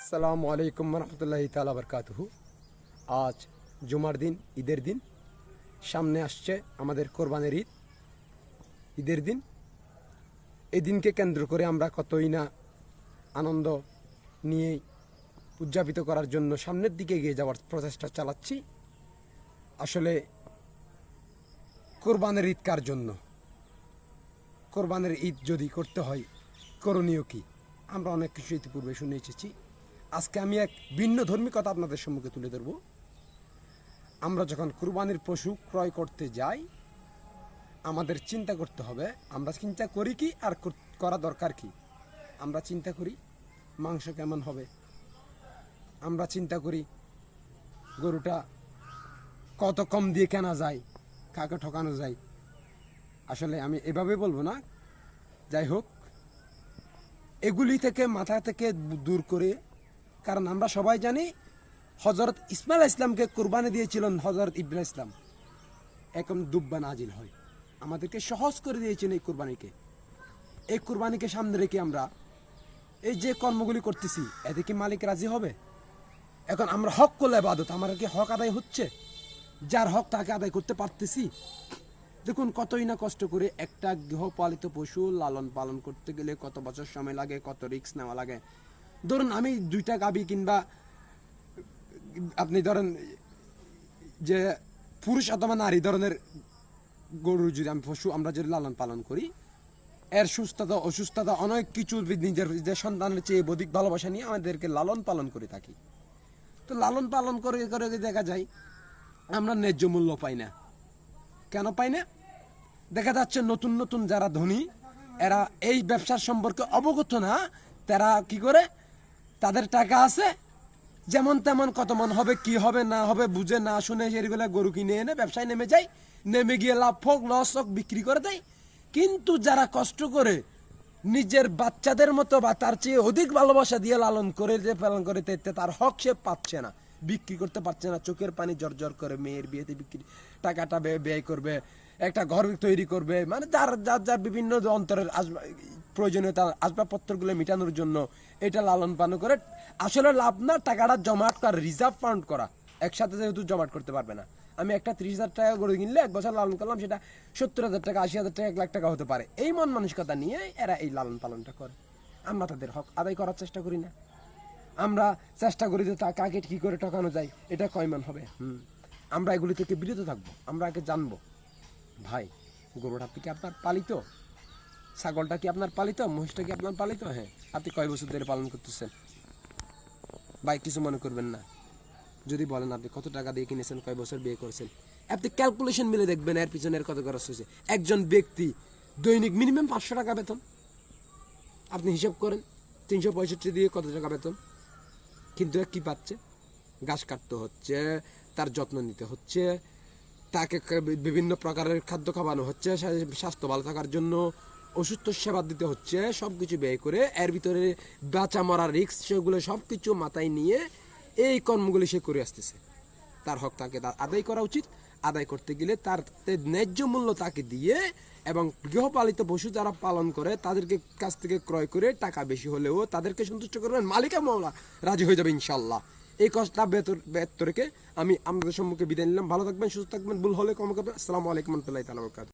আসসালামু আলাইকুম রহমতুল্লাহি তাআলা বারাকাতুহু। আজ জুমার দিন, ঈদের দিন সামনে আসছে, আমাদের কোরবানির ঈদের দিন। এই দিনকে কেন্দ্র করে আমরা কতই না আনন্দ নিয়ে উদযাপিত করার জন্য সামনের দিকে এগিয়ে যাওয়ার প্রচেষ্টা চালাচ্ছি। আসলে কোরবানির ঈদ কার জন্য? কোরবানির ঈদ যদি করতে হয় করণীয় কি? আমরা অনেক কিছু ইতিপূর্বে শুনে এসেছি। আজকে আমি এক ভিন্ন ধর্মী কথা আপনাদের সম্মুখে তুলে ধরব। আমরা যখন কুরবানির পশু ক্রয় করতে যাই, আমাদের চিন্তা করতে হবে, আমরা চিন্তা করি কি আর করা দরকার কি। আমরা চিন্তা করি মাংস কেমন হবে, আমরা চিন্তা করি গরুটা কত কম দিয়ে কেনা যায়, কাকে ঠকানো যায়। আসলে আমি এভাবে বলবো না, যাই হোক, এগুলি থেকে মাথা থেকে দূর করে, কারণ আমরা সবাই জানি হজরত ইসমাইল ইসলামকে কুরবানি দিয়েছিলেন হজরত ইব্রাহিম ইসলাম, এখন দুব্বা নাজিল হয়, আমাদেরকে সহজ করে দিয়েছেন এই কুরবানিকে। এই কুরবানিকে সামনে রেখে আমরা এই যে কর্মগুলি করতেছি, এতে কি মালিক রাজি হবে? এখন আমরা হক করলে ইবাদত, আমার কি হক আদায় হচ্ছে? যার হক তাকে আদায় করতে পারতেছি? দেখুন কতই না কষ্ট করে একটা গৃহপালিত পশু লালন পালন করতে গেলে কত বছর সময় লাগে, কত রিস্ক নেওয়া লাগে। ধরুন আমি 2টা গাভী, কিংবা আপনি ধরেন যে পুরুষ অথবা নারী ধরনের গরু যদি আমি পশু আমরা যদি লালন পালন করি, এর সুস্থতা অসুস্থতা অনেক কিছু নিজের সন্তানের চেয়ে অধিক ভালোবাসা নিয়ে আমাদেরকে লালন পালন করে থাকি। তো লালন পালন করে করে দেখা যায় আমরা ন্যায্য মূল্য পাই না। কেন পাই না? দেখা যাচ্ছে নতুন নতুন যারা ধনী, এরা এই ব্যবসার সম্পর্কে অবগত না, তারা কি করে, তাদের টাকা আছে, যেমন তেমন কত মন হবে কি হবে না হবে বুঝে না শুনে সেগুলো গরু কিনে এনে ব্যবসায় নেমে যায়, নেমে গিয়ে লাভ হোক লস হোক বিক্রি করে দেয়। কিন্তু যারা কষ্ট করে নিজের বাচ্চাদের মতো বা তার চেয়ে অধিক ভালোবাসা দিয়ে লালন করে যে পালন করে, তার হক সে পাচ্ছে না, বিক্রি করতে পারছে না, চোখের পানি জর্জর করে মেয়ের বিয়েতে বিক্রি টাকাটা ব্যয় করবে, একটা ঘর তৈরি করবে, মানে যার যার যার বিভিন্ন অন্তরের প্রয়োজনীয়তা আসবাবপত্রগুলো মেটানোর জন্য এটা লালন পালন করে। আসলে লাভ না, টাকাটা জমাট করা, রিজার্ভ ফান্ড করা, একসাথে যেহেতু জমাট করতে পারবে না। আমি একটা 30,000 টাকা করে কিনলে 1 বছর লালন করলাম, সেটা 70,000 টাকা, 80,000 টাকা, 1 লাখ টাকা হতে পারে। এই মন মানসিকতা নিয়ে এরা এই লালন পালনটা করে। আমরা তাদের হক আদায় করার চেষ্টা করি না। আমরা চেষ্টা করি যে তা কাকে কী করে ঠকানো যায়, এটা কয়মান হবে। আমরা এগুলি থেকে বিরত থাকবো। আমরা আগে জানবো, ভাই গরুটা কি আপনার পালিত, ছাগলটা কি আপনার পালিত, মহিষটা কি আপনার পালিত? হ্যাঁ। আপনি কয় বছর ধরে পালন করতেছেন? ভাই কিছু মনে করবেন না, যদি বলেন আপনি কত টাকা দিয়ে কিনেছেন, কয় বছর বিয়ে করেছেন, আপনি ক্যালকুলেশন মিলে দেখবেন এর পিছনে এর কত খরচ হয়েছে। একজন ব্যক্তি দৈনিক মিনিমাম 500 টাকা বেতন, আপনি হিসাব করেন 365 দিয়ে কত টাকা বেতন। কিন্তু কি পাচ্ছে? ঘাস কাটতে হচ্ছে, তার যত্ন নিতে হচ্ছে, তাকে বিভিন্ন প্রকারের খাদ্য খাওয়ানো হচ্ছে, স্বাস্থ্য ভালো থাকার জন্য অসুস্থ সেবা দিতে হচ্ছে, সব কিছু ব্যয় করে এর ভিতরে বাঁচা মরার রিস্ক, সেগুলো সব কিছু মাথায় নিয়ে এই কর্মগুলি সে করে আসতেছে। তার হক তাকে আদায় করা উচিত। আদায় করতে গেলে তার ন্যায্য মূল্য তাকে দিয়ে, এবং গৃহপালিত পশু যারা পালন করে তাদেরকে কাছ থেকে ক্রয় করে টাকা বেশি হলেও তাদেরকে সন্তুষ্ট করবেন, মালিকা মওলা রাজি হয়ে যাবে ইনশাল্লাহ। এই কষ্টটা ব্যর্থ রেখে আমি আমাদের সম্মুখে বিদায় নিলাম। ভালো থাকবেন, সুস্থ থাকবেন, ভুল হলে ক্ষমা করবেন। আসসালামু আলাইকুম ওয়া রাহমাতুল্লাহি তাআলা ওয়া বারাকাতুহু।